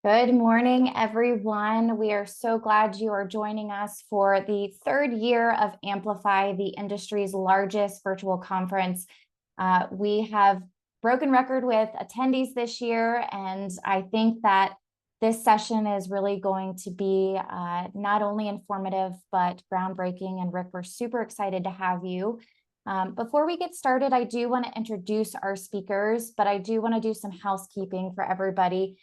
Good morning, everyone. We are so glad you are joining us for the third year of Amplify, the industry's largest virtual conference. We have broken record with attendees this year, and I think that this session is really going to be not only informative, but groundbreaking. And Rick, we're super excited to have you. Before we get started, I do want to introduce our speakers, but I do want to do some housekeeping for everybody.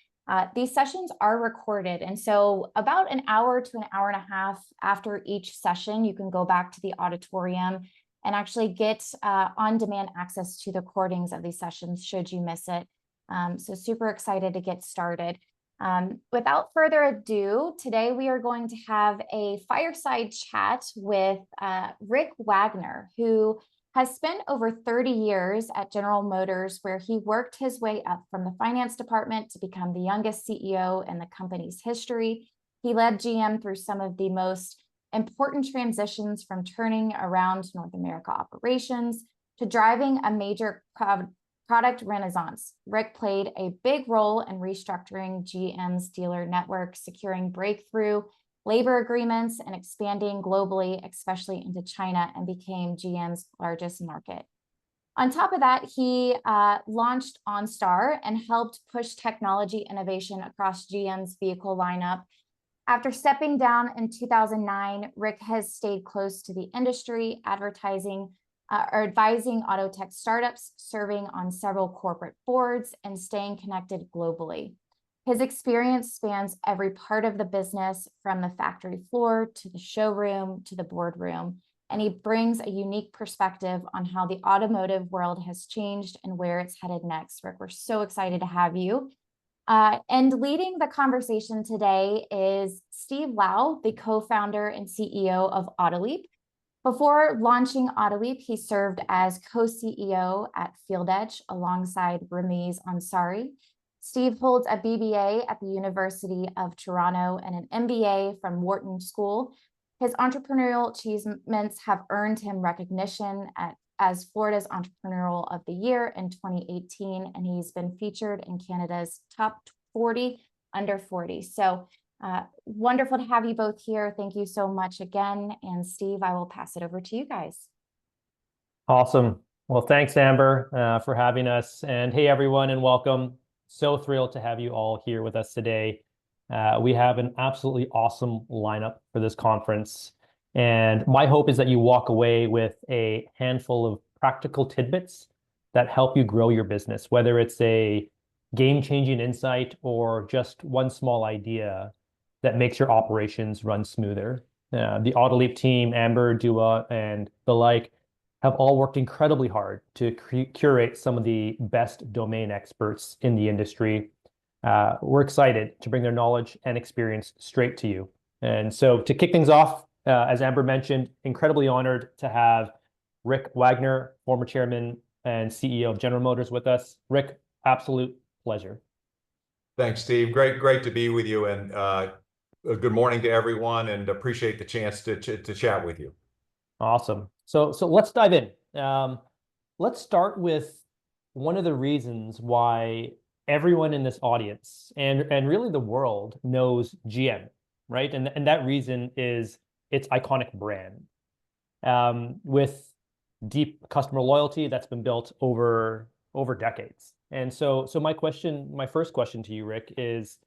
These sessions are recorded, and so about an hour to an hour and a half after each session, you can go back to the auditorium and actually get on-demand access to the recordings of these sessions should you miss it. So super excited to get started. Without further ado, today we are going to have a fireside chat with Rick Wagoner, who has spent over 30 years at General Motors, where he worked his way up from the finance department to become the youngest CEO in the company's history. He led GM through some of the most important transitions, from turning around North America operations to driving a major product renaissance. Rick played a big role in restructuring GM's dealer network, securing breakthrough labor agreements, and expanding globally, especially into China, and became GM's largest market. On top of that, he launched OnStar and helped push technology innovation across GM's vehicle lineup. After stepping down in 2009, Rick has stayed close to the industry, advising auto tech startups, serving on several corporate boards, and staying connected globally. His experience spans every part of the business, from the factory floor to the showroom to the boardroom, and he brings a unique perspective on how the automotive world has changed and where it's headed next. Rick, we're so excited to have you. And leading the conversation today is Steve Lau, the co-founder and CEO of AutoLeap. Before launching AutoLeap, he served as co-CEO at FieldEdge alongside Ramiz Ansari. Steve holds a BBA at the University of Toronto and an MBA from Wharton School. His entrepreneurial achievements have earned him recognition as Florida's Entrepreneurial of the Year in 2018, and he's been featured in Canada's top 40 under 40. So wonderful to have you both here. Thank you so much again. And Steve, I will pass it over to you guys. Awesome. Well, thanks, Amber, for having us. And hey, everyone, and welcome. So thrilled to have you all here with us today. We have an absolutely awesome lineup for this conference. And my hope is that you walk away with a handful of practical tidbits that help you grow your business, whether it's a game-changing insight or just one small idea that makes your operations run smoother. The AutoLeap team, Amber, Dua, and the like, have all worked incredibly hard to curate some of the best domain experts in the industry. We're excited to bring their knowledge and experience straight to you. And so to kick things off, as Amber mentioned, incredibly honored to have Rick Wagoner, former chairman and CEO of General Motors, with us. Rick, absolute pleasure. Thanks, Steve. Great to be with you, and good morning to everyone, and appreciate the chance to chat with you. Awesome. So let's dive in. Let's start with one of the reasons why everyone in this audience and really the world knows GM, right? And that reason is its iconic brand, with deep customer loyalty that's been built over decades. And so my first question to you, Rick, is,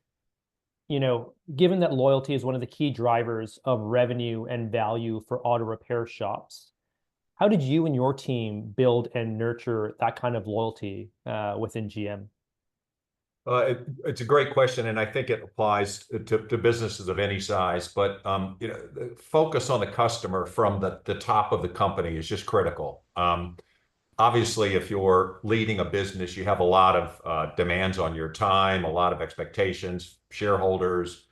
given that loyalty is one of the key drivers of revenue and value for auto repair shops, how did you and your team build and nurture that kind of loyalty within GM? It's a great question, and I think it applies to businesses of any size. But the focus on the customer from the top of the company is just critical. Obviously, if you're leading a business, you have a lot of demands on your time, a lot of expectations, shareholders,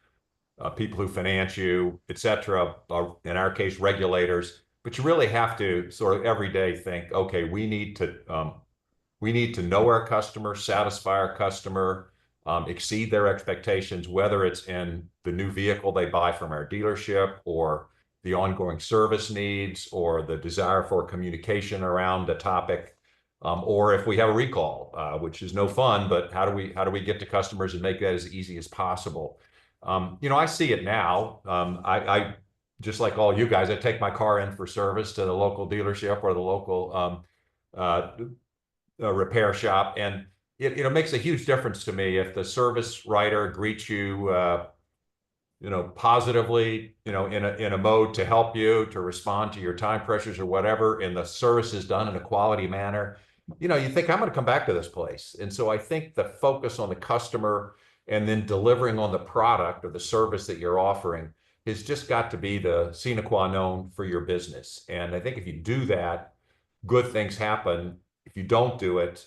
people who finance you, et cetera, in our case, regulators. But you really have to sort of every day think, okay, we need to know our customer, satisfy our customer, exceed their expectations, whether it's in the new vehicle they buy from our dealership, or the ongoing service needs, or the desire for communication around the topic. or if we have a recall, which is no fun, but how do we get to customers and make that as easy as possible? I see it now. I just like all you guys, I take my car in for service to the local dealership or the local uh, repair shop, and it makes a huge difference to me if the service writer greets you positively, in a mode to help you, to respond to your time pressures or whatever, and the service is done in a quality manner. You think, I'm going to come back to this place. And so I think the focus on the customer and then delivering on the product or the service that you're offering has just got to be the sine qua non for your business. And I think if you do that, good things happen. If you don't do it,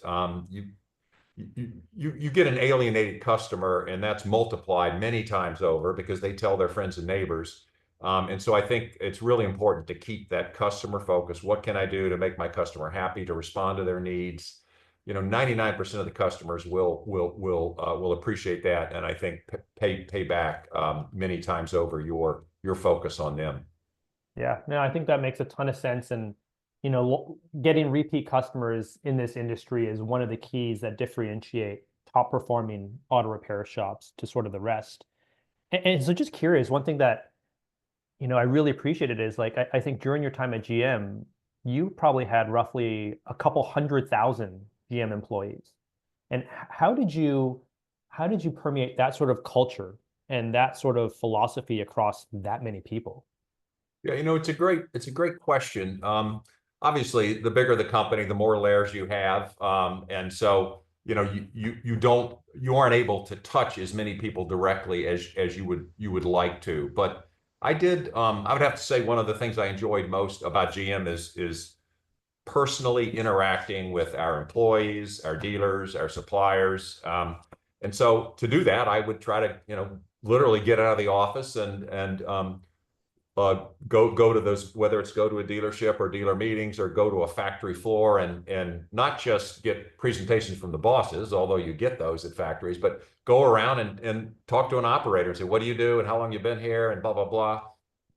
you get an alienated customer, and that's multiplied many times over because they tell their friends and neighbors. And so I think it's really important to keep that customer focus. What can I do to make my customer happy, to respond to their needs? 99% of the customers will appreciate that, and I think pay back many times over your focus on them. Yeah, no, I think that makes a ton of sense. And, getting repeat customers in this industry is one of the keys that differentiate top performing auto repair shops to sort of the rest. And so just curious, one thing that, I really appreciated is like, I think during your time at GM, you probably had roughly a couple 100,000 GM employees. And how did you permeate that sort of culture and that sort of philosophy across that many people? Yeah, it's a great question. Obviously, the bigger the company, the more layers you have, and so you aren't able to touch as many people directly as you would like to. But I did. I would have to say one of the things I enjoyed most about GM is personally interacting with our employees, our dealers, our suppliers. And so to do that, I would try to literally get out of the office and go to those, whether it's go to a dealership or dealer meetings or go to a factory floor, and not just get presentations from the bosses, although you get those at factories, but go around and talk to an operator and say, what do you do and how long you've been here and blah, blah, blah.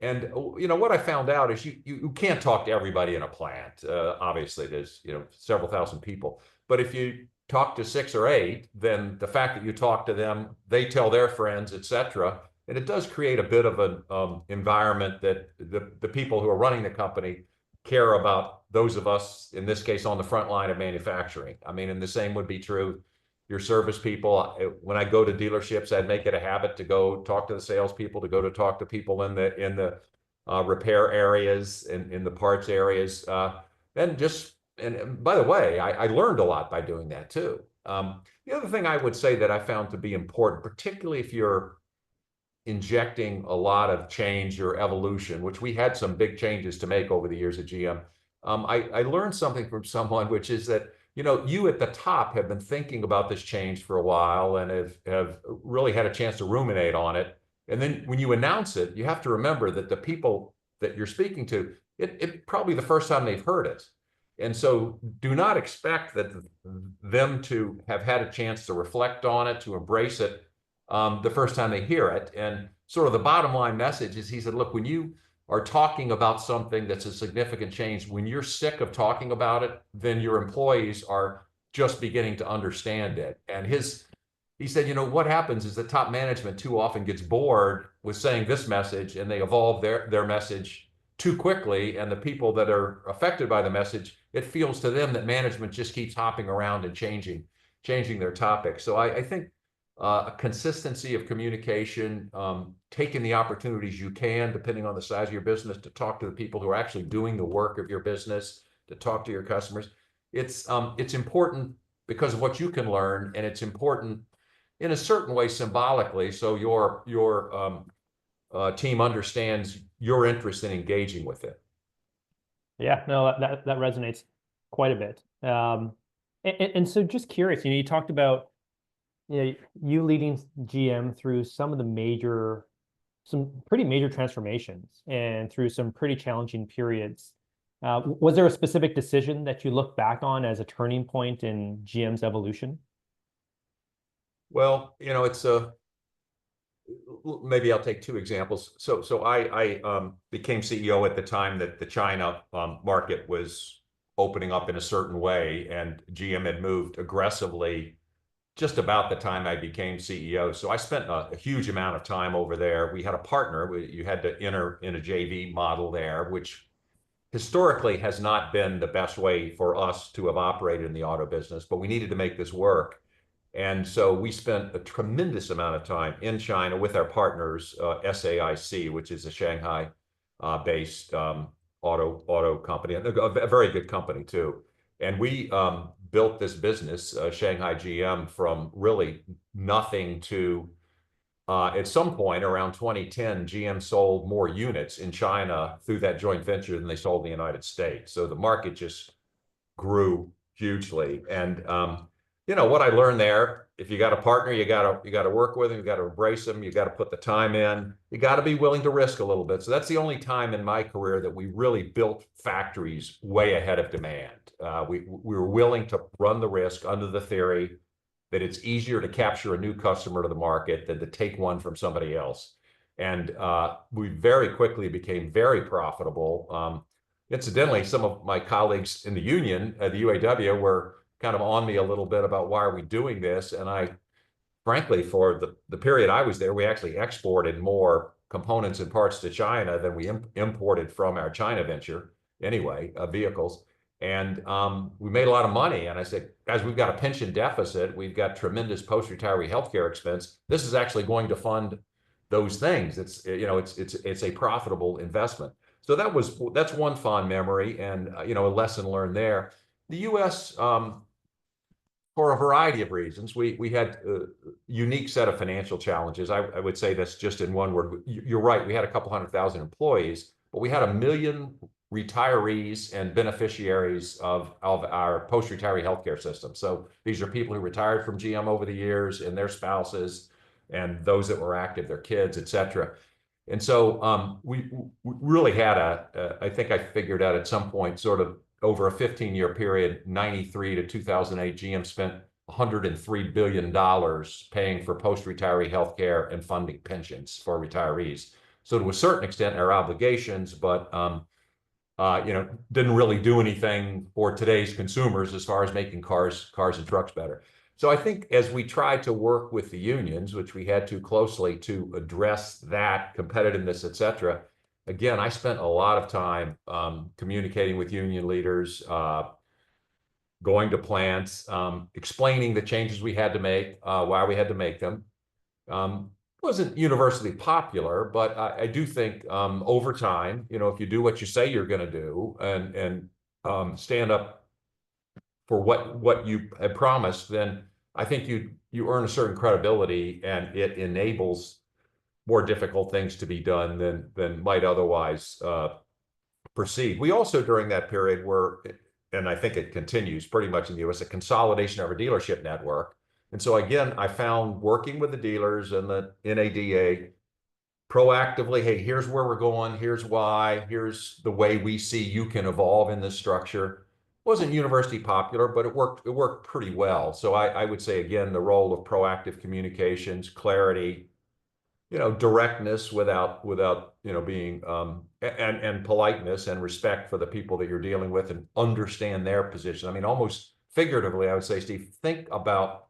And what I found out is you can't talk to everybody in a plant. Obviously, there's several thousand people, but if you talk to 6 or 8, then the fact that you talk to them, they tell their friends, etc. And it does create a bit of an environment that the people who are running the company care about those of us, in this case, on the front line of manufacturing. I mean, and the same would be true your service people. When I go to dealerships, I'd make it a habit to go talk to the salespeople, to go to talk to people in the repair areas and in the parts areas. And by the way, I learned a lot by doing that too. The other thing I would say that I found to be important, particularly if you're injecting a lot of change or evolution, which we had some big changes to make over the years at GM. I learned something from someone, which is that, you at the top have been thinking about this change for a while and have really had a chance to ruminate on it. And then when you announce it, you have to remember that the people that you're speaking to, it probably the first time they've heard it. And so do not expect that them to have had a chance to reflect on it, to embrace it the first time they hear it. And sort of the bottom line message is, he said, look, when you are talking about something that's a significant change, when you're sick of talking about it, then your employees are just beginning to understand it. And he said, what happens is that top management too often gets bored with saying this message, and they evolve their message too quickly. And the people that are affected by the message, it feels to them that management just keeps hopping around and changing their topic. So I think a consistency of communication, taking the opportunities you can, depending on the size of your business, to talk to the people who are actually doing the work of your business, to talk to your customers. It's important because of what you can learn, and it's important in a certain way symbolically, so your team understands your interest in engaging with it. Yeah, no, that resonates quite a bit. And so just curious, you talked about you leading GM through some pretty major transformations and through some pretty challenging periods. Was there a specific decision that you look back on as a turning point in GM's evolution? Well, maybe I'll take 2 examples. So I became CEO at the time that the China market was opening up in a certain way, and GM had moved aggressively just about the time I became CEO. So I spent a huge amount of time over there. We had a partner. You had to enter in a JV model there, which historically has not been the best way for us to have operated in the auto business, but we needed to make this work. And so we spent a tremendous amount of time in China with our partners, SAIC, which is a Shanghai based auto company, a very good company too. And we built this business, Shanghai GM, from really nothing to at some point around 2010, GM sold more units in China through that joint venture than they sold in the United States. So the market just grew hugely. And you know what I learned there, if you got a partner, you gotta work with them, you gotta embrace them, you gotta put the time in, you gotta be willing to risk a little bit. So that's the only time in my career that we really built factories way ahead of demand. We were willing to run the risk under the theory that it's easier to capture a new customer to the market than to take one from somebody else. And we very quickly became very profitable. Incidentally, some of my colleagues in the union at the UAW were kind of on me a little bit about why are we doing this? And I, frankly, for the period I was there, we actually exported more components and parts to China than we imported from our China venture anyway, vehicles. And we made a lot of money. And I said, guys, we've got a pension deficit. We've got tremendous post-retiree healthcare expense. This is actually going to fund those things. It's, you know, it's a profitable investment. So that's one fond memory, and you know, a lesson learned there. The U.S. For a variety of reasons, we had a unique set of financial challenges. I would say that's just in one word. You're right. We had a couple 100,000 employees, but we had 1 million retirees and beneficiaries of our post-retiree healthcare system. So these are people who retired from GM over the years, and their spouses, and those that were active, their kids, et cetera. And so we really had I think I figured out at some point, sort of over a 15-year period, 93 to 2008, GM spent $103 billion paying for post-retiree healthcare and funding pensions for retirees. So to a certain extent, our obligations, but you know, didn't really do anything for today's consumers as far as making cars and trucks better. So I think as we tried to work with the unions, which we had to closely to address that competitiveness, et cetera, again, I spent a lot of time communicating with union leaders, going to plants, explaining the changes we had to make, why we had to make them. Wasn't universally popular, but I do think over time, you know, if you do what you say you're going to do and stand up for what you had promised, then I think you earn a certain credibility, and it enables more difficult things to be done than might otherwise proceed. We also, during that period, were, and I think it continues pretty much in the U.S., a consolidation of our dealership network. And so again, I found working with the dealers and the NADA proactively, hey, here's where we're going, here's why, here's the way we see you can evolve in this structure. Wasn't universally popular, but it worked pretty well. So I would say, again, the role of proactive communications, clarity, you know, directness without you know, being and politeness and respect for the people that you're dealing with, and understand their position. I mean, almost figuratively, I would say, Steve, think about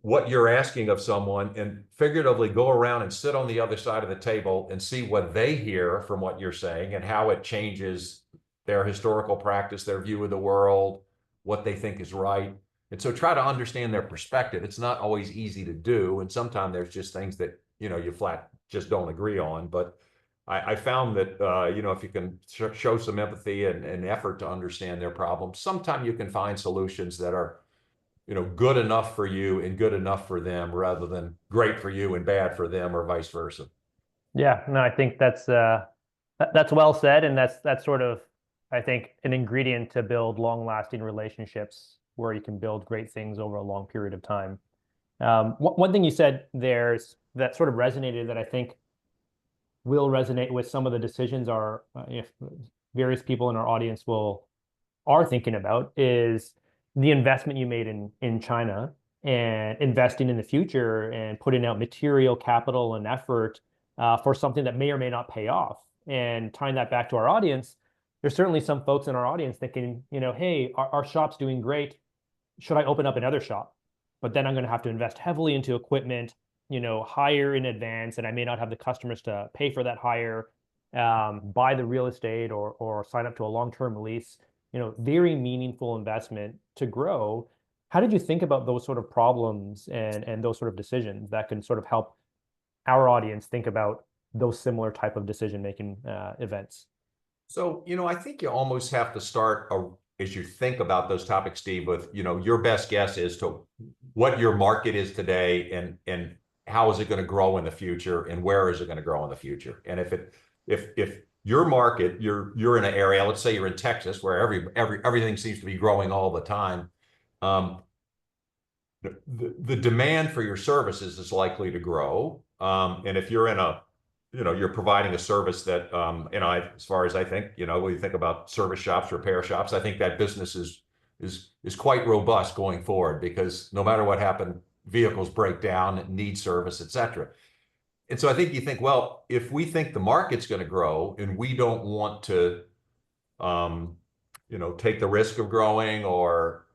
what you're asking of someone, and figuratively go around and sit on the other side of the table and see what they hear from what you're saying and how it changes their historical practice, their view of the world, what they think is right. And so try to understand their perspective. It's not always easy to do, and sometimes there's just things that, you know, you flat just don't agree on. But I found that you know, if you can show some empathy and effort to understand their problems, sometimes you can find solutions that are, you know, good enough for you and good enough for them, rather than great for you and bad for them, or vice versa. Yeah, no, I think that's well said, and that's sort of, I think, an ingredient to build long-lasting relationships where you can build great things over a long period of time. One thing you said there's that sort of resonated, that I think will resonate with some of the decisions if various people in our audience are thinking about, is the investment you made in China, and investing in the future and putting out material capital and effort for something that may or may not pay off. And tying that back to our audience, there's certainly some folks in our audience thinking, hey, our shop's doing great. Should I open up another shop? But then I'm going to have to invest heavily into equipment, hire in advance, and I may not have the customers to pay for that hire, buy the real estate or sign up to a long-term lease, very meaningful investment to grow. How did you think about those sort of problems and those sort of decisions that can sort of help our audience think about those similar type of decision-making events? So, I think you almost have to start as you think about those topics, Steve, with, your best guess as to what your market is today and how is it going to grow in the future and where is it going to grow in the future? And if your market, you're in an area, let's say you're in Texas, where everything seems to be growing all the time, the demand for your services is likely to grow. And if you're in you're providing a service that, as far as I think, when you think about service shops, repair shops, I think that business is quite robust going forward, because no matter what happened, vehicles break down, need service, et cetera. And so I think you think, well, if we think the market's going to grow and we don't want to, take the risk of growing, or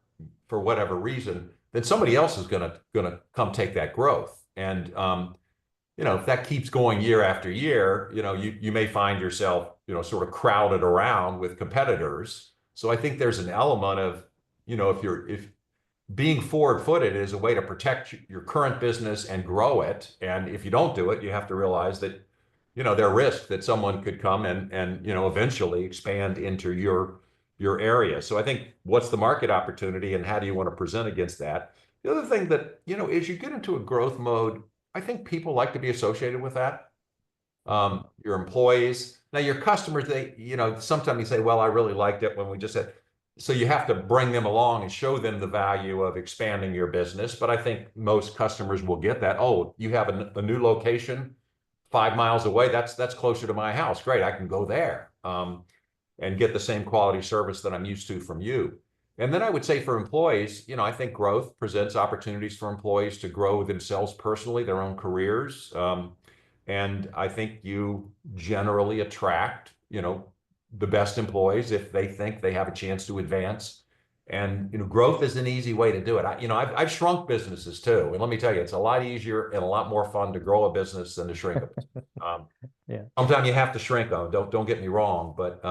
for whatever reason, then somebody else is going to come take that growth. And if that keeps going year after year, you may find yourself, sort of crowded around with competitors. So I think there's an element of, if being forward-footed is a way to protect your current business and grow it. And if you don't do it, you have to realize that, there are risks that someone could come and eventually expand into your area. So I think, what's the market opportunity and how do you want to present against that? The other thing that, as you get into a growth mode, I think people like to be associated with that. Your employees, now your customers, they, sometimes you say, well, I really liked it when we just said, so you have to bring them along and show them the value of expanding your business. But I think most customers will get that. Oh, you have a new location 5 miles away. That's closer to my house. Great, I can go there and get the same quality service that I'm used to from you. And then I would say for employees, I think growth presents opportunities for employees to grow themselves personally, their own careers. And I think you generally attract, the best employees if they think they have a chance to advance. And, growth is an easy way to do it. I've shrunk businesses too. And let me tell you, it's a lot easier and a lot more fun to grow a business than to shrink a business. Yeah. Sometimes you have to shrink them. Don't get me wrong, but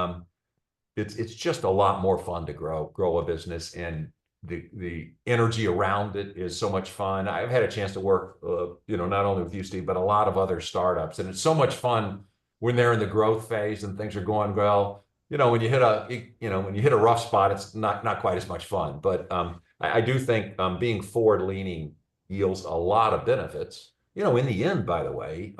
it's just a lot more fun to grow a business, and the energy around it is so much fun. I've had a chance to work, not only with you, Steve, but a lot of other startups, and it's so much fun when they're in the growth phase and things are going well. When you hit a rough spot, it's not quite as much fun. But I do think being forward leaning yields a lot of benefits. In the end, by the way,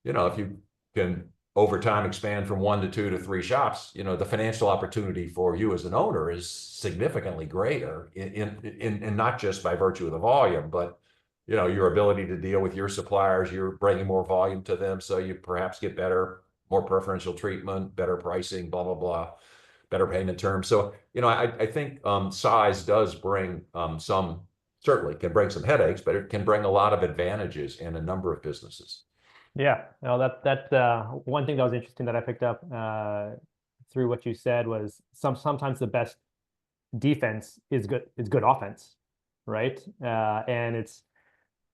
if you can over time expand from 1 to 2 to 3 shops, the financial opportunity for you as an owner is significantly greater in not just by virtue of the volume, but your ability to deal with your suppliers. You're bringing more volume to them, so you perhaps get more preferential treatment, better pricing, blah blah blah, better payment terms. So I think size does bring certainly can bring some headaches, but it can bring a lot of advantages in a number of businesses. Yeah, no, that one thing that was interesting that I picked up through what you said was sometimes the best defense is good offense, right? And it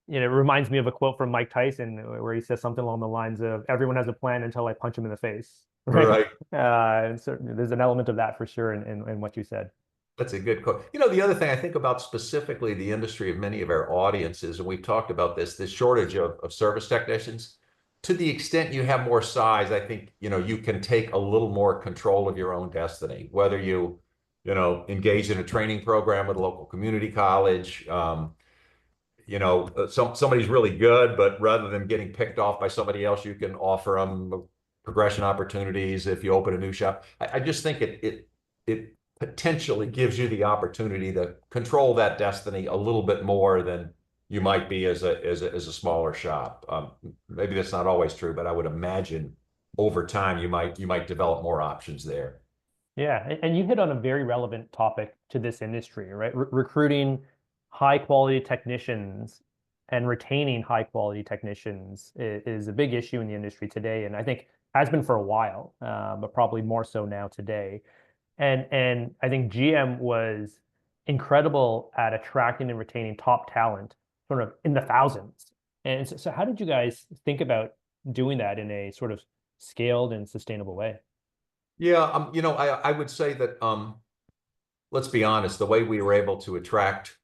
reminds me of a quote from Mike Tyson where he says something along the lines of, "Everyone has a plan until I punch him in the face." Right. And certainly there's an element of that for sure in what you said. That's a good quote. The other thing I think about specifically the industry of many of our audiences, and we've talked about this shortage of service technicians. To the extent you have more size, I think, you can take a little more control of your own destiny, whether you engage in a training program with a local community college. Somebody's really good, but rather than getting picked off by somebody else, you can offer them progression opportunities if you open a new shop. I just think it potentially gives you the opportunity to control that destiny a little bit more than you might be as a smaller shop. Maybe that's not always true, but I would imagine over time you might develop more options there. Yeah, and you hit on a very relevant topic to this industry, right? Recruiting high quality technicians and retaining high quality technicians is a big issue in the industry today. And I think has been for a while, but probably more so now today. And I think GM was incredible at attracting and retaining top talent, sort of in the thousands. And so how did you guys think about doing that in a sort of scaled and sustainable way? Yeah, I would say that let's be honest, the way we were able to attract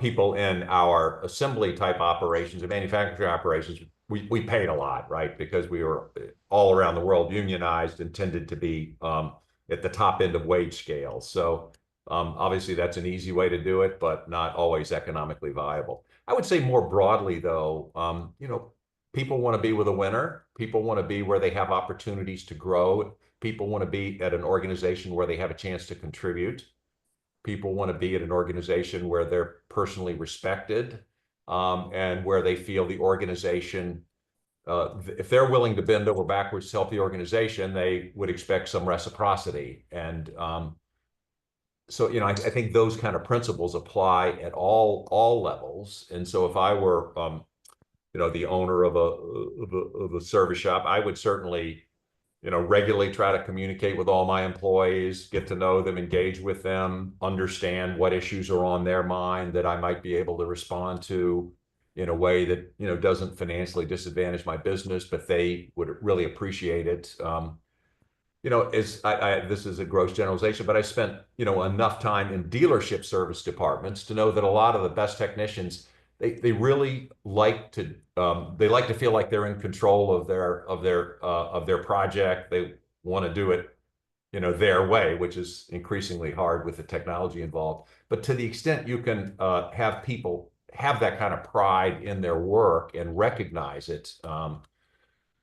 people in our assembly type operations and manufacturing operations, we paid a lot, right? Because we were all around the world unionized and tended to be at the top end of wage scale. So obviously that's an easy way to do it, but not always economically viable. I would say more broadly though, people want to be with a winner. People want to be where they have opportunities to grow. People want to be at an organization where they have a chance to contribute. People want to be at an organization where they're personally respected, and where they feel the organization, if they're willing to bend over backwards to help the organization, they would expect some reciprocity. And so, I think those kind of principles apply at all levels. And so if I were, the owner of a service shop, I would certainly regularly try to communicate with all my employees, get to know them, engage with them, understand what issues are on their mind that I might be able to respond to in a way that, doesn't financially disadvantage my business, but they would really appreciate it. This is a gross generalization, but I spent, enough time in dealership service departments to know that a lot of the best technicians, they really like to feel like they're in control of their project. They want to do it, their way, which is increasingly hard with the technology involved. But to the extent you can have people have that kind of pride in their work and recognize it,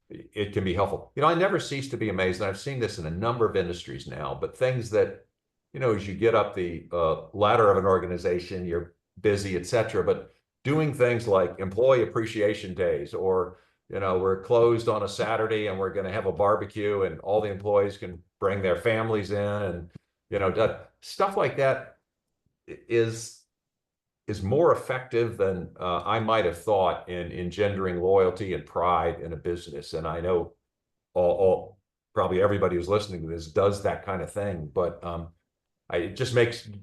it can be helpful. I never cease to be amazed, and I've seen this in a number of industries now, but things that, as you get up the ladder of an organization, you're busy, et cetera, but doing things like employee appreciation days, or, we're closed on a Saturday and we're going to have a barbecue and all the employees can bring their families in, and, stuff like that is more effective than I might have thought in engendering loyalty and pride in a business. And I know probably everybody who's listening to this does that kind of thing, but it just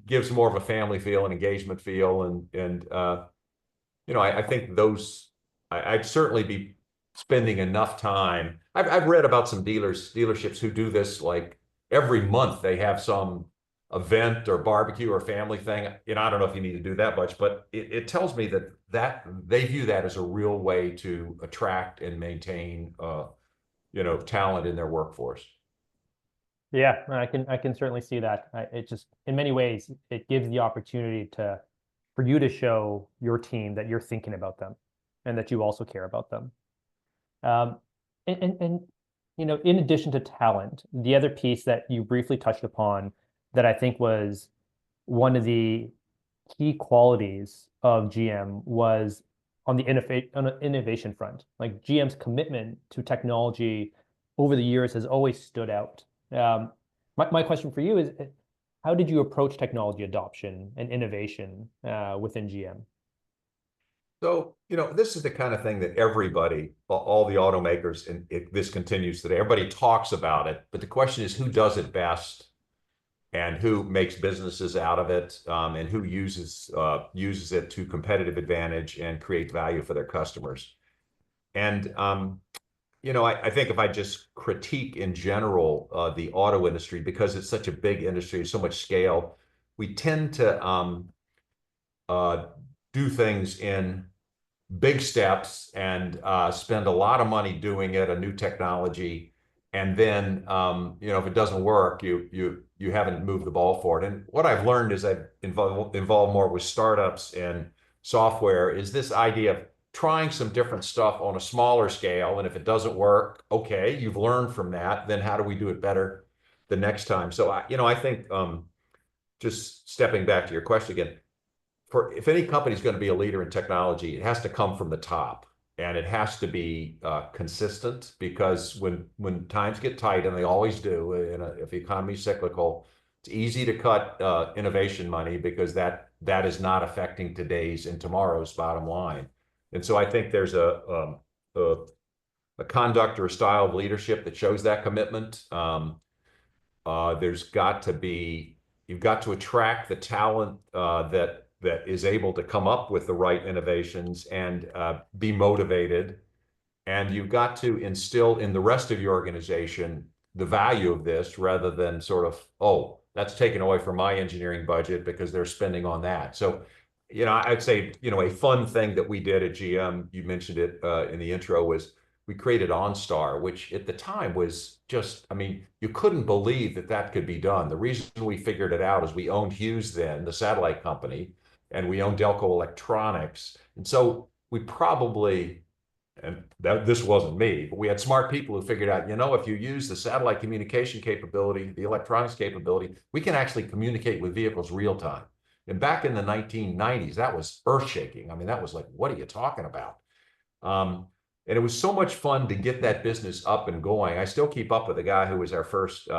gives more of a family feel, an engagement feel, and I think I'd certainly be spending enough time. I've read about some dealerships who do this, like every month they have some event or barbecue or family thing. I don't know if you need to do that much, but it tells me that they view that as a real way to attract and maintain, talent in their workforce. Yeah, I can certainly see that. It just, in many ways, it gives the opportunity for you to show your team that you're thinking about them and that you also care about them. And in addition to talent, the other piece that you briefly touched upon that I think was one of the key qualities of GM was on the innovation front. Like GM's commitment to technology over the years has always stood out. My question for you is, how did you approach technology adoption and innovation within GM? So, this is the kind of thing that everybody, all the automakers, and this continues today, everybody talks about it, but the question is who does it best and who makes businesses out of it, and who uses it to competitive advantage and create value for their customers. And, I think if I just critique in general the auto industry, because it's such a big industry, so much scale, we tend to do things in big steps and spend a lot of money doing it, a new technology, and then if it doesn't work, you haven't moved the ball forward. And what I've learned is I've involved more with startups and software is this idea of trying some different stuff on a smaller scale, and if it doesn't work, okay, you've learned from that. Then how do we do it better the next time? So I think just stepping back to your question again, if any company is going to be a leader in technology, it has to come from the top, and it has to be consistent, because when times get tight, and they always do, if the economy is cyclical, it's easy to cut innovation money, because that is not affecting today's and tomorrow's bottom line. And so I think there's a a conduct or a style of leadership that shows that commitment. There's got to be, you've got to attract the talent that is able to come up with the right innovations and be motivated. And you've got to instill in the rest of your organization the value of this rather than sort of, oh, that's taken away from my engineering budget because they're spending on that. So, I'd say, a fun thing that we did at GM, you mentioned it in the intro, was we created OnStar, which at the time was just, I mean, you couldn't believe that that could be done. The reason we figured it out is we owned Hughes then, the satellite company, and we owned Delco Electronics. And so we probably, and this wasn't me, but we had smart people who figured out, if you use the satellite communication capability, the electronics capability, we can actually communicate with vehicles real time. And back in the 1990s, that was earth shaking. I mean, that was like, what are you talking about? And it was so much fun to get that business up and going. I still keep up with the guy who was our first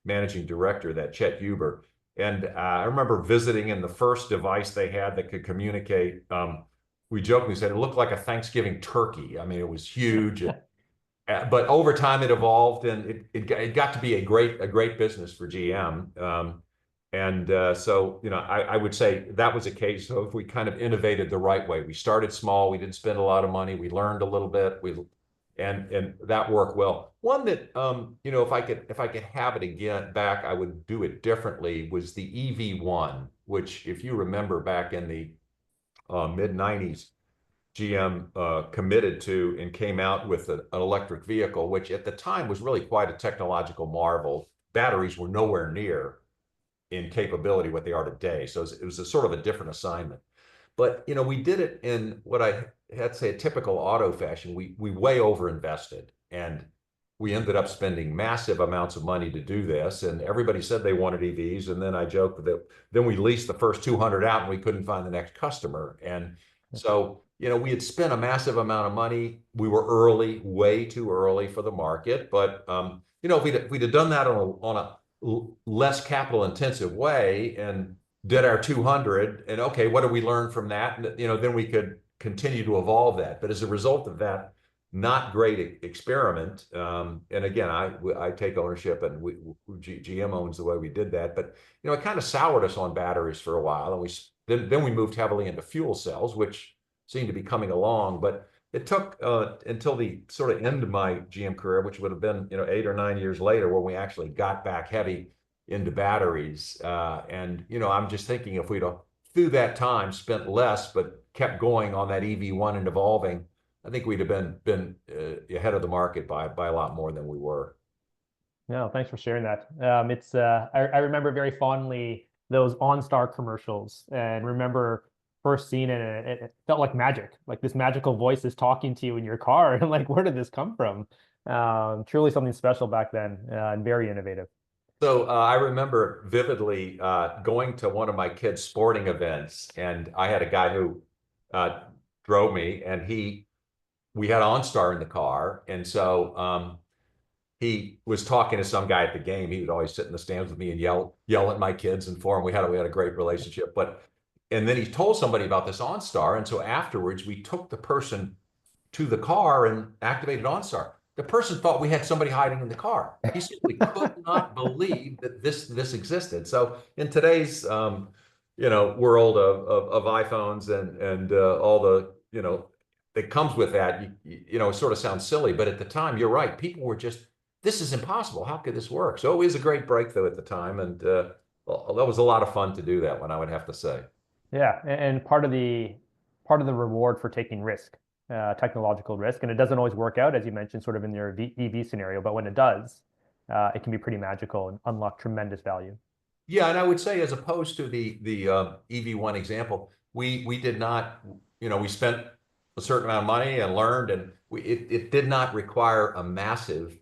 managing director, that Chet Huber. And I remember visiting in the first device they had that could communicate. We jokingly said it looked like a Thanksgiving turkey. I mean, it was huge. But over time it evolved, and it got to be a great business for GM. So, I would say that was a case of we kind of innovated the right way. We started small. We didn't spend a lot of money. We learned a little bit. And that worked well. One that, if I could have it again back, I would do it differently, was the EV1, which, if you remember, back in the mid-90s, GM committed to and came out with an electric vehicle, which at the time was really quite a technological marvel. Batteries were nowhere near in capability what they are today. So it was a sort of a different assignment. But, we did it in what I had to say a typical auto fashion. We way over invested, and we ended up spending massive amounts of money to do this. And everybody said they wanted EVs. And then I joked that then we leased the first 200 out and we couldn't find the next customer. And so, we had spent a massive amount of money. We were early, way too early for the market. But, if we'd have done that on a less capital intensive way and did our 200, and okay, what did we learn from that? And, then we could continue to evolve that. But as a result of that not great experiment, and again, I take ownership, and GM owns the way we did that. But, it kind of soured us on batteries for a while, and then we moved heavily into fuel cells, which seemed to be coming along. But it took until the sort of end of my GM career, which would have been 8 or 9 years later, when we actually got back heavy into batteries. I'm just thinking, if we'd have through that time spent less but kept going on that EV1 and evolving, I think we'd have been ahead of the market by a lot more than we were. No, thanks for sharing that. I remember very fondly those OnStar commercials, and remember first seeing it, and it felt like magic. Like this magical voice is talking to you in your car, and like, where did this come from? Truly something special back then, and very innovative. So I remember vividly going to one of my kids' sporting events, and I had a guy who drove me, and we had OnStar in the car, and so he was talking to some guy at the game. He would always sit in the stands with me and yell at my kids and for him. We had a great relationship. And then he told somebody about this OnStar, and so afterwards we took the person to the car and activated OnStar. The person thought we had somebody hiding in the car. He simply could not believe that this existed. So in today's world of iPhones and all the that comes with that, it sort of sounds silly, but at the time, you're right. People were just, this is impossible. How could this work? So it was a great breakthrough at the time, and that was a lot of fun to do that one, I would have to say. Yeah, and part of the reward for taking risk, technological risk, and it doesn't always work out, as you mentioned, sort of in your EV scenario, but when it does, it can be pretty magical and unlock tremendous value. Yeah, and I would say, as opposed to the EV1 example, we did not, we spent a certain amount of money and learned, and it did not require a massive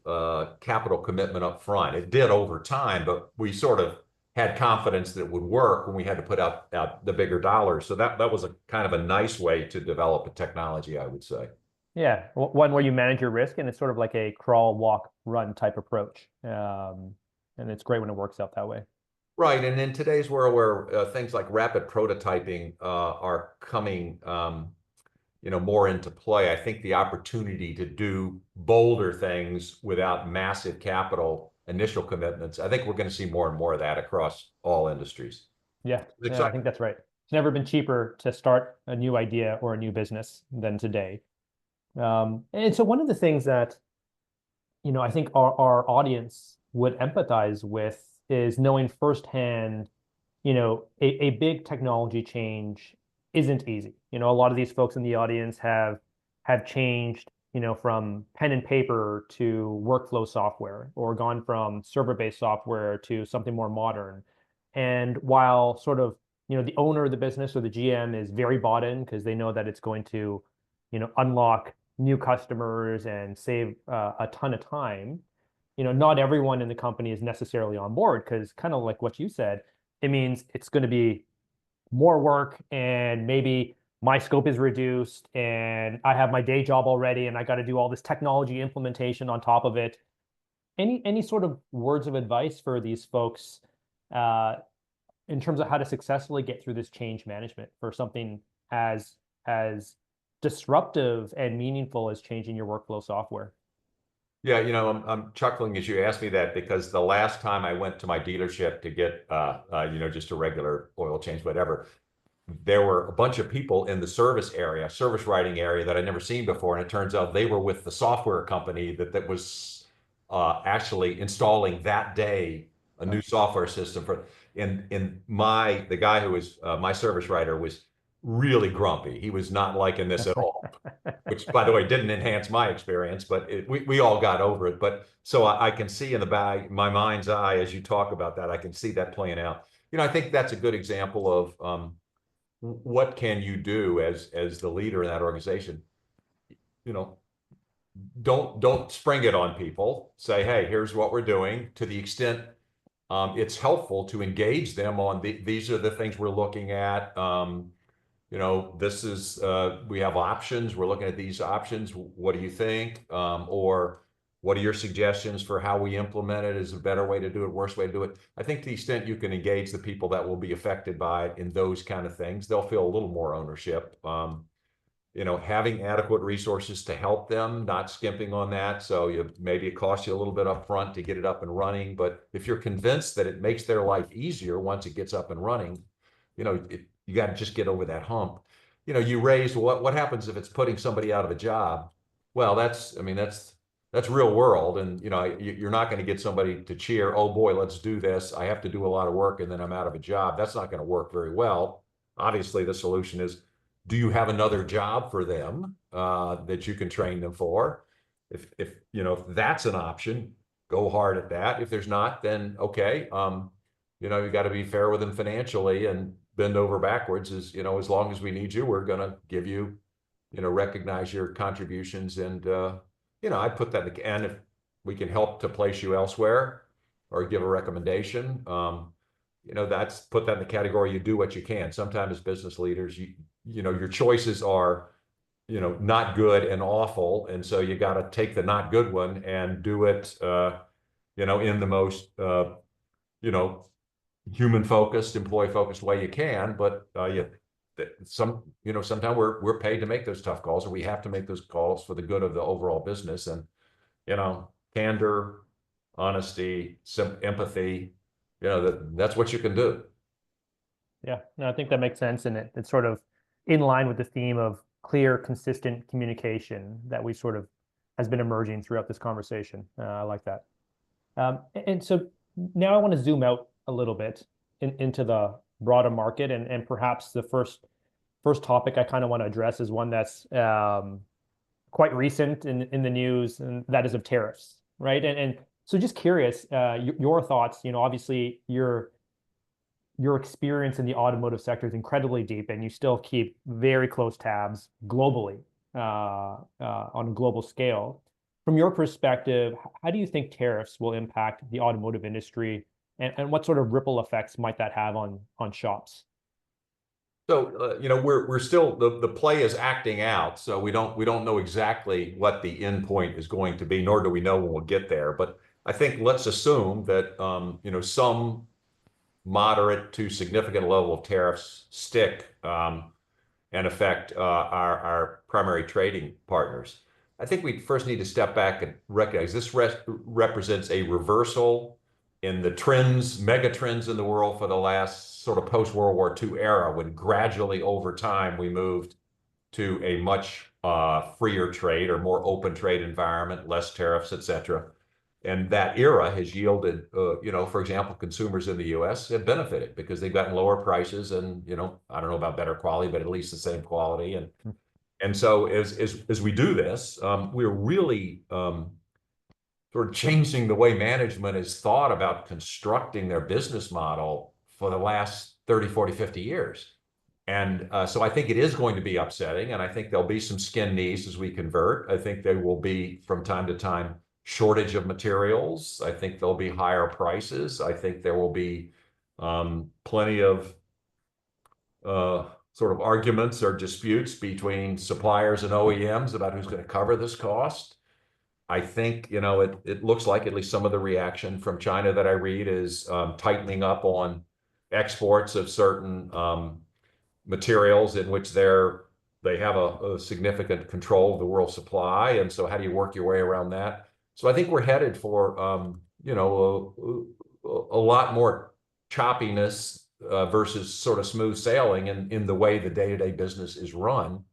capital commitment up front. It did over time, but we sort of had confidence that it would work when we had to put out the bigger dollars. So that was a kind of a nice way to develop a technology, I would say. Yeah, one where you manage your risk, and it's sort of like a crawl, walk, run type approach. And it's great when it works out that way. Right, and in today's world where things like rapid prototyping are coming, more into play. I think the opportunity to do bolder things without massive capital initial commitments, I think we're going to see more and more of that across all industries. Yeah, I think that's right. It's never been cheaper to start a new idea or a new business than today. And so one of the things that, I think our audience would empathize with is knowing firsthand, a big technology change isn't easy. A lot of these folks in the audience have changed, from pen and paper to workflow software, or gone from server-based software to something more modern. And while sort of, the owner of the business or the GM is very bought in because they know that it's going to, unlock new customers and save a ton of time, not everyone in the company is necessarily on board, because kind of like what you said, it means it's going to be more work, and maybe my scope is reduced and I have my day job already and I got to do all this technology implementation on top of it. Any sort of words of advice for these folks uh, in terms of how to successfully get through this change management for something as disruptive and meaningful as changing your workflow software? Yeah, I'm chuckling as you asked me that, because the last time I went to my dealership to get, just a regular oil change, whatever, there were a bunch of people in the service writing area that I'd never seen before. And it turns out they were with the software company that was actually installing that day a new software system for, the guy who was my service writer was really grumpy. He was not liking this at all, which, by the way, didn't enhance my experience, but we all got over it. But so I can see in my mind's eye, as you talk about that, I can see that playing out. I think that's a good example of what can you do as the leader in that organization. Don't spring it on people. Say, hey, here's what we're doing. To the extent it's helpful to engage them on these are the things we're looking at. This is, we have options. We're looking at these options. What do you think? Or what are your suggestions for how we implement it? Is a better way to do it, worse way to do it? I think to the extent you can engage the people that will be affected by it in those kind of things, they'll feel a little more ownership. Having adequate resources to help them, not skimping on that. So maybe it costs you a little bit up front to get it up and running, but if you're convinced that it makes their life easier once it gets up and running, you got to just get over that hump. You raised what happens if it's putting somebody out of a job? Well, that's real world, and you're not going to get somebody to cheer, oh boy, let's do this. I have to do a lot of work and then I'm out of a job. That's not going to work very well. Obviously, the solution is, do you have another job for them that you can train them for? If that's an option, go hard at that. If there's not, then okay, you got to be fair with them financially and bend over backwards. As long as we need you, we're going to give you, recognize your contributions, and I put that in the, and if we can help to place you elsewhere or give a recommendation, that's put that in the category, you do what you can. Sometimes as business leaders, your choices are, not good and awful. And so you got to take the not good one and do it, in the most, human focused, employee focused way you can. But sometimes we're paid to make those tough calls, or we have to make those calls for the good of the overall business. And, candor, honesty, empathy, that's what you can do. Yeah, no, I think that makes sense. And it's sort of in line with the theme of clear, consistent communication that we sort of has been emerging throughout this conversation. I like that. And so now I want to zoom out a little bit into the broader market, and perhaps the first topic I kind of want to address is one that's quite recent in the news, and that is of tariffs, right? And so just curious, your thoughts. Obviously your experience in the automotive sector is incredibly deep, and you still keep very close tabs globally on a global scale. From your perspective, how do you think tariffs will impact the automotive industry, and what sort of ripple effects might that have on shops? So we're still, the play is acting out, so we don't know exactly what the end point is going to be, nor do we know when we'll get there. But I think let's assume that some moderate to significant level of tariffs stick. and affect our primary trading partners. I think we first need to step back and recognize this represents a reversal in the trends, mega trends in the world for the last sort of post-World War II era, when gradually over time we moved to a much freer trade or more open trade environment, less tariffs, et cetera. And that era has yielded, for example, consumers in the U.S. have benefited because they've gotten lower prices and, I don't know about better quality, but at least the same quality. And so as we do this, we're really sort of changing the way management has thought about constructing their business model for the last 30, 40, 50 years. And so I think it is going to be upsetting, and I think there'll be some skin knees as we convert. I think there will be, from time to time, shortage of materials. I think there'll be higher prices. I think there will be plenty of sort of arguments or disputes between suppliers and OEMs about who's going to cover this cost. I think, it looks like at least some of the reaction from China that I read is tightening up on exports of certain materials in which they have a significant control of the world supply. And so how do you work your way around that? So I think we're headed for, a lot more choppiness versus sort of smooth sailing in the way the day-to-day business is run.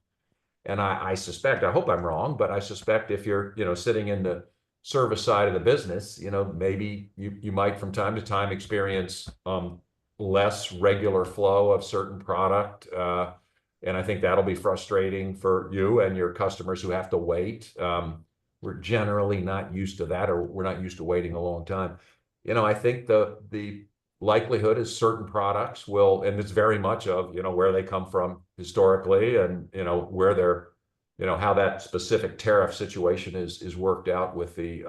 And I suspect, I hope I'm wrong, but I suspect if you're, sitting in the service side of the business, maybe you might from time to time experience less regular flow of certain product. And I think that'll be frustrating for you and your customers who have to wait. We're generally not used to that, or we're not used to waiting a long time. I think the likelihood is certain products will, and it's very much of, where they come from historically and, where they're, how that specific tariff situation is worked out with the,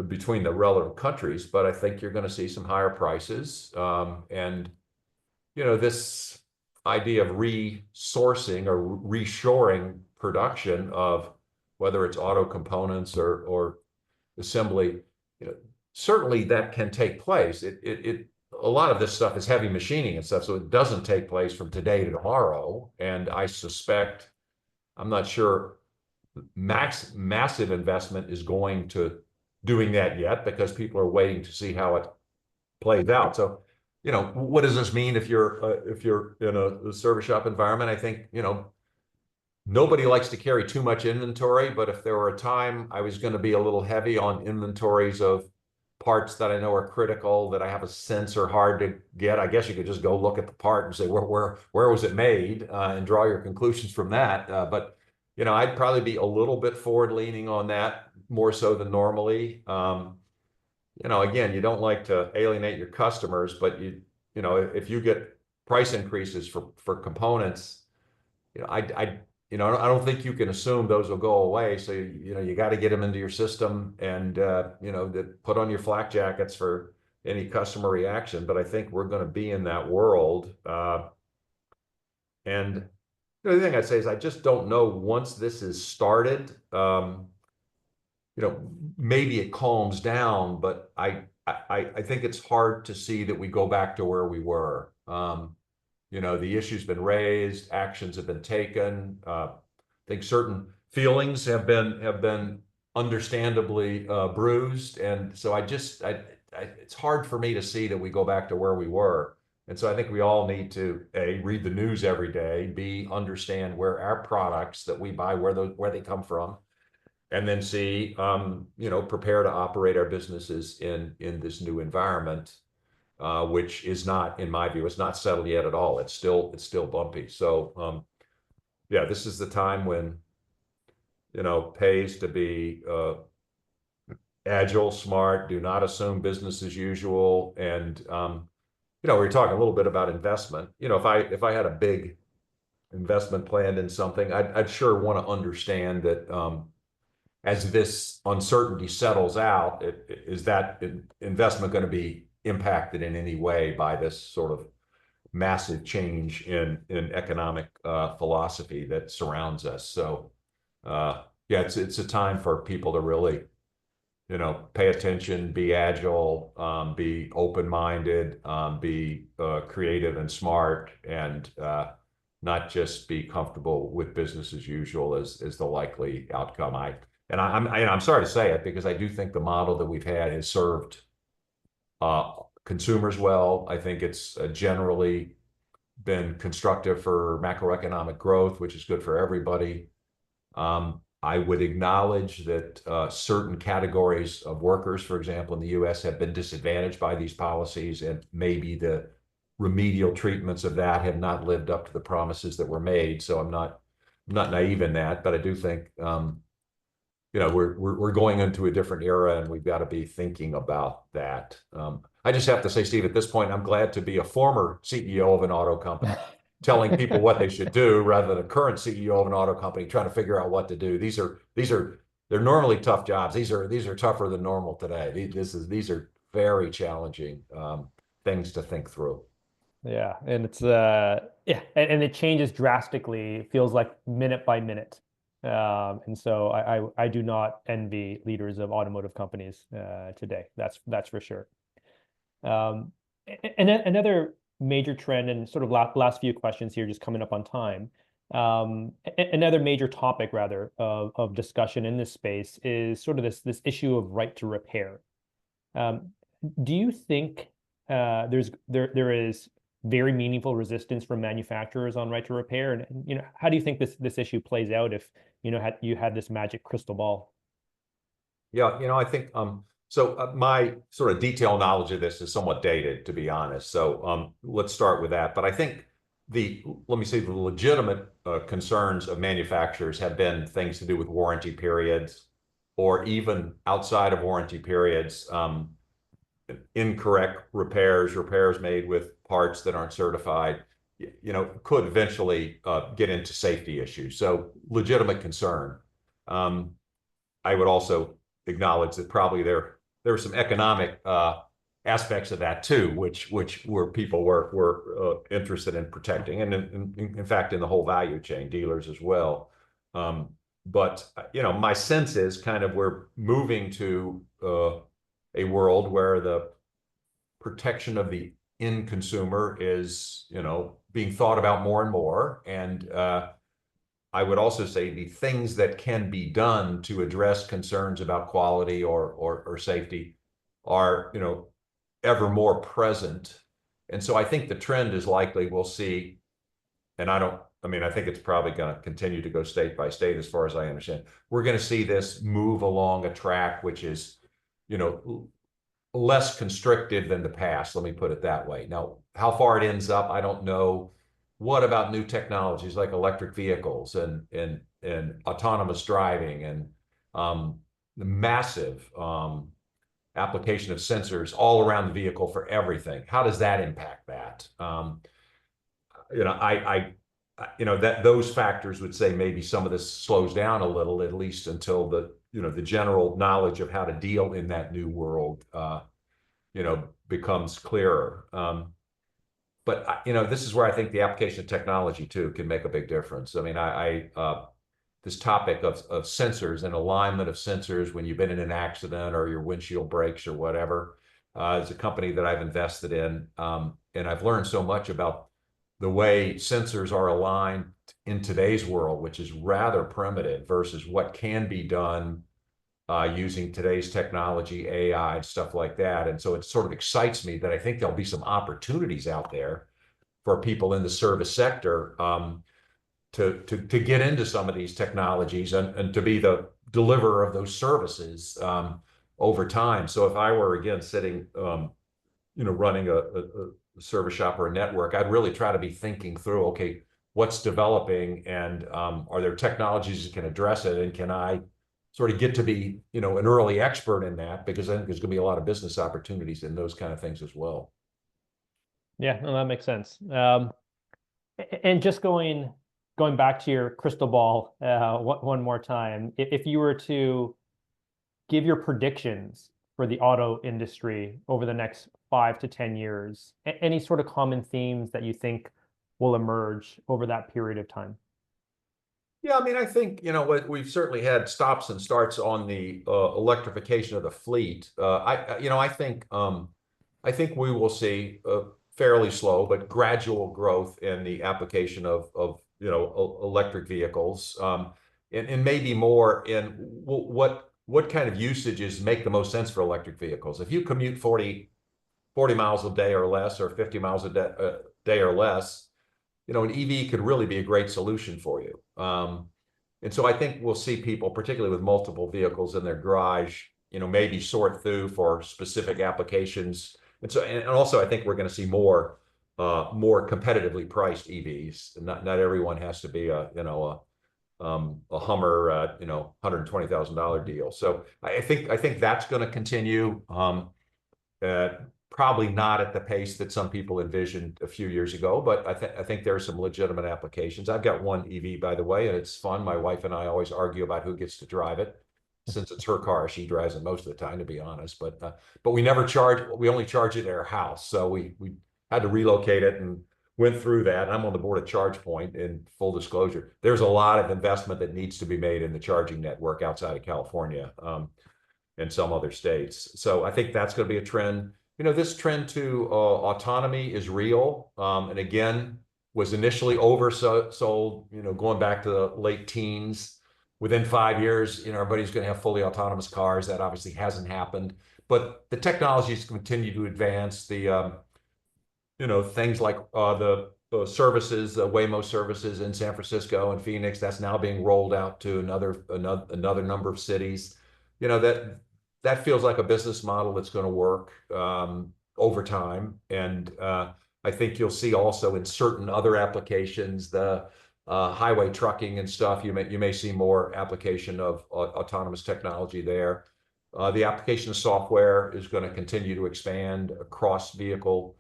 between the relevant countries. But I think you're going to see some higher prices. And, this idea of resourcing or reshoring production of whether it's auto components or assembly, certainly that can take place. A lot of this stuff is heavy machining and stuff, so it doesn't take place from today to tomorrow. And I suspect, I'm not sure massive investment is going to doing that yet, because people are waiting to see how it plays out. So, what does this mean if you're in a service shop environment? I think, nobody likes to carry too much inventory, but if there were a time I was going to be a little heavy on inventories of parts that I know are critical, that I have a sense are hard to get, I guess you could just go look at the part and say, where was it made, and draw your conclusions from that. But, I'd probably be a little bit forward leaning on that, more so than normally. Again, you don't like to alienate your customers, but if you get price increases for components, I don't think you can assume those will go away. So, you got to get them into your system and, put on your flak jackets for any customer reaction. But I think we're going to be in that world. And the other thing I'd say is I just don't know, once this is started, maybe it calms down, but I think it's hard to see that we go back to where we were. The issue's been raised, actions have been taken. I think certain feelings have been understandably bruised, and so it's hard for me to see that we go back to where we were. And so I think we all need to A, read the news every day, B, understand where our products that we buy, where they come from, and then C, prepare to operate our businesses in this new environment. Which is not, in my view, it's not settled yet at all. It's still bumpy. So, this is the time when, pays to be agile, smart, do not assume business as usual. And, we were talking a little bit about investment. If I had a big investment planned in something, I'd sure want to understand that, as this uncertainty settles out, is that investment going to be impacted in any way by this sort of massive change in economic philosophy that surrounds us. So it's a time for people to really pay attention, be agile, be open-minded, be creative and smart, and not just be comfortable with business as usual as the likely outcome. I'm sorry to say it, because I do think the model that we've had has served consumers well. I think it's generally been constructive for macroeconomic growth, which is good for everybody. I would acknowledge that certain categories of workers, for example, in the U.S., have been disadvantaged by these policies, and maybe the remedial treatments of that have not lived up to the promises that were made. So I'm not naive in that, but I do think we're going into a different era, and we've got to be thinking about that. I just have to say, Steve, at this point, I'm glad to be a former CEO of an auto company, telling people what they should do, rather than a current CEO of an auto company trying to figure out what to do. They're normally tough jobs. These are tougher than normal today. These are very challenging things to think through. Yeah, and it's and it changes drastically. It feels like minute by minute. And so I do not envy leaders of automotive companies today. That's for sure. And another major trend, and sort of last few questions here, just coming up on time. Another major topic, rather, of discussion in this space is sort of this issue of right to repair. Do you think there is very meaningful resistance from manufacturers on right to repair, and how do you think this issue plays out if you had this magic crystal ball? Yeah, I think my sort of detailed knowledge of this is somewhat dated, to be honest. So let's start with that. But I think let me say the legitimate concerns of manufacturers have been things to do with warranty periods, or even outside of warranty periods, incorrect repairs made with parts that aren't certified, could eventually get into safety issues. So legitimate concern. I would also acknowledge that probably there were some economic aspects of that too, which where people were interested in protecting, and in fact in the whole value chain, dealers as well. But my sense is kind of we're moving to a world where the protection of the end consumer is being thought about more and more, and I would also say the things that can be done to address concerns about quality or safety are ever more present. And so I think the trend is likely we'll see, and I think it's probably going to continue to go state by state as far as I understand. We're going to see this move along a track which is less constrictive than the past, let me put it that way. Now, how far it ends up, I don't know. What about new technologies like electric vehicles and autonomous driving, and the massive application of sensors all around the vehicle for everything? How does that impact that? That those factors would say maybe some of this slows down a little, at least until the general knowledge of how to deal in that new world becomes clearer. But this is where I think the application of technology too can make a big difference. I mean, this topic of sensors and alignment of sensors when you've been in an accident or your windshield breaks or whatever, is a company that I've invested in, and I've learned so much about the way sensors are aligned in today's world, which is rather primitive, versus what can be done using today's technology, AI, stuff like that. And so it sort of excites me that I think there'll be some opportunities out there for people in the service sector to get into some of these technologies and to be the deliverer of those services over time. So if I were, again, sitting, running a service shop or a network, I'd really try to be thinking through, okay, what's developing, and are there technologies that can address it, and can I sort of get to be, an early expert in that, because I think there's going to be a lot of business opportunities in those kind of things as well. Yeah, no, that makes sense. And just going back to your crystal ball one more time, if you were to give your predictions for the auto industry over the next 5 to 10 years, any sort of common themes that you think will emerge over that period of time? Yeah, I mean, I think, we've certainly had stops and starts on the electrification of the fleet. I think we will see fairly slow, but gradual growth in the application of electric vehicles, and maybe more in what kind of usages make the most sense for electric vehicles. If you commute 40 miles a day or less, or 50 miles a day or less, an EV could really be a great solution for you. And so I think we'll see people, particularly with multiple vehicles in their garage, maybe sort through for specific applications. And also I think we're going to see more competitively priced EVs. Not everyone has to be a Hummer, $120,000 deal. So I think that's going to continue. Probably not at the pace that some people envisioned a few years ago, but I think there are some legitimate applications. I've got one EV, by the way, and it's fun. My wife and I always argue about who gets to drive it. Since it's her car, she drives it most of the time, to be honest. But we never charge. We only charge it at our house, so we had to relocate it and went through that. I'm on the board of ChargePoint. In full disclosure, there's a lot of investment that needs to be made in the charging network outside of California, and some other states. So I think that's going to be a trend. This trend to autonomy is real, and again, was initially oversold, going back to the late teens. Within 5 years, everybody's going to have fully autonomous cars. That obviously hasn't happened, but the technologies continue to advance. The things like the services, the Waymo services in San Francisco and Phoenix, that's now being rolled out to another number of cities. That feels like a business model that's going to work over time. And I think you'll see also in certain other applications, the highway trucking and stuff, you may see more application of autonomous technology there. The application of software is going to continue to expand across vehicle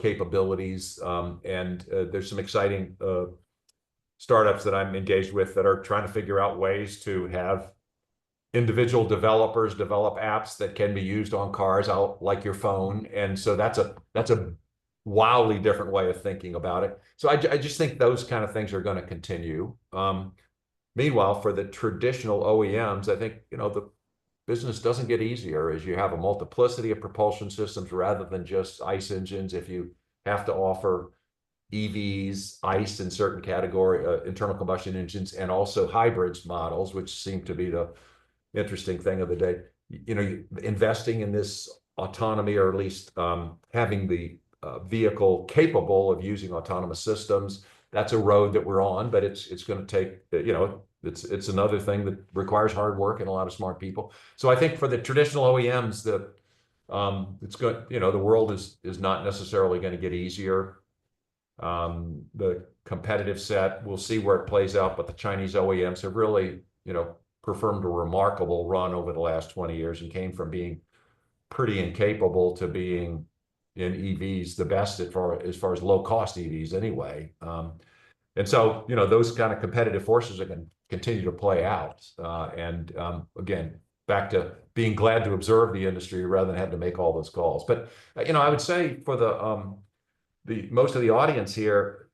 capabilities. And there's some exciting startups that I'm engaged with that are trying to figure out ways to have individual developers develop apps that can be used on cars, like your phone. And so that's a wildly different way of thinking about it. So I just think those kind of things are going to continue. Meanwhile, for the traditional OEMs, I think, the business doesn't get easier as you have a multiplicity of propulsion systems rather than just ICE engines. If you have to offer EVs, ICE in certain category, internal combustion engines, and also hybrids models, which seem to be the interesting thing of the day, investing in this autonomy, or at least having the vehicle capable of using autonomous systems. That's a road that we're on, but it's going to take, it's another thing that requires hard work and a lot of smart people. So I think for the traditional OEMs, that it's good, the world is not necessarily going to get easier. The competitive set, we'll see where it plays out, but the Chinese OEMs have really, performed a remarkable run over the last 20 years and came from being pretty incapable to being in EVs the best as far as low cost EVs anyway. And so, those kind of competitive forces are going to continue to play out. And again, back to being glad to observe the industry rather than have to make all those calls. But, I would say for the most of the audience here,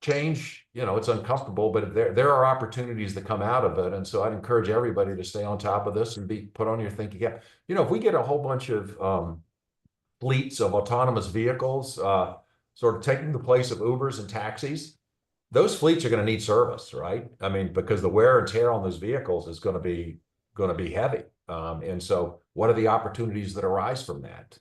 change, it's uncomfortable, but there are opportunities that come out of it. And so I'd encourage everybody to stay on top of this and be put on your thinking cap. If we get a whole bunch of fleets of autonomous vehicles sort of taking the place of Ubers and taxis, those fleets are going to need service, right? I mean, because the wear and tear on those vehicles is going to be heavy. And so what are the opportunities that arise from that?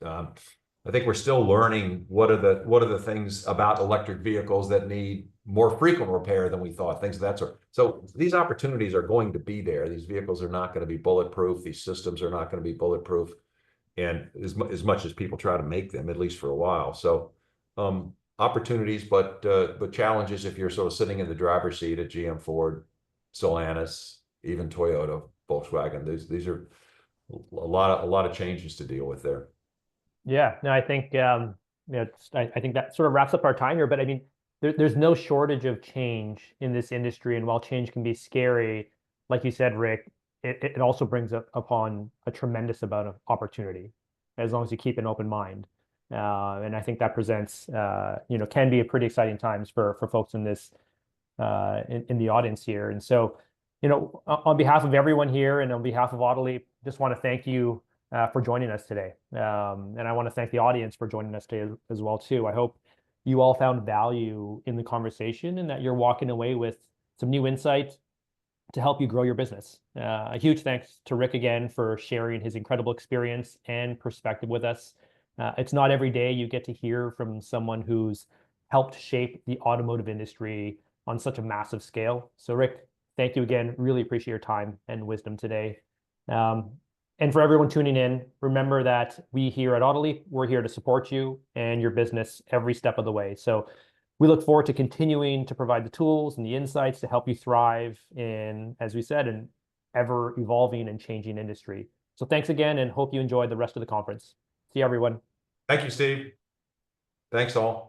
I think we're still learning what are the things about electric vehicles that need more frequent repair than we thought, things of that sort. So these opportunities are going to be there. These vehicles are not going to be bulletproof. These systems are not going to be bulletproof, and as much as people try to make them, at least for a while. So opportunities, but challenges if you're sort of sitting in the driver's seat at GM, Ford, Stellantis, even Toyota, Volkswagen. These are a lot of changes to deal with there. Yeah, no, I think I think that sort of wraps up our time here. But I mean, there's no shortage of change in this industry, and while change can be scary, like you said, Rick, it also brings upon a tremendous amount of opportunity, as long as you keep an open mind. And I think that presents, can be a pretty exciting times for folks in this in the audience here. And so, on behalf of everyone here and on behalf of AutoLeap, just want to thank you for joining us today. And I want to thank the audience for joining us today as well, too. I hope you all found value in the conversation and that you're walking away with some new insight to help you grow your business. A huge thanks to Rick again for sharing his incredible experience and perspective with us. It's not every day you get to hear from someone who's helped shape the automotive industry on such a massive scale. So Rick, thank you again. Really appreciate your time and wisdom today. And for everyone tuning in, remember that we here at AutoLeap, we're here to support you and your business every step of the way. So we look forward to continuing to provide the tools and the insights to help you thrive in, as we said, an ever evolving and changing industry. So thanks again, and hope you enjoyed the rest of the conference. See you, everyone. Thank you, Steve. Thanks all.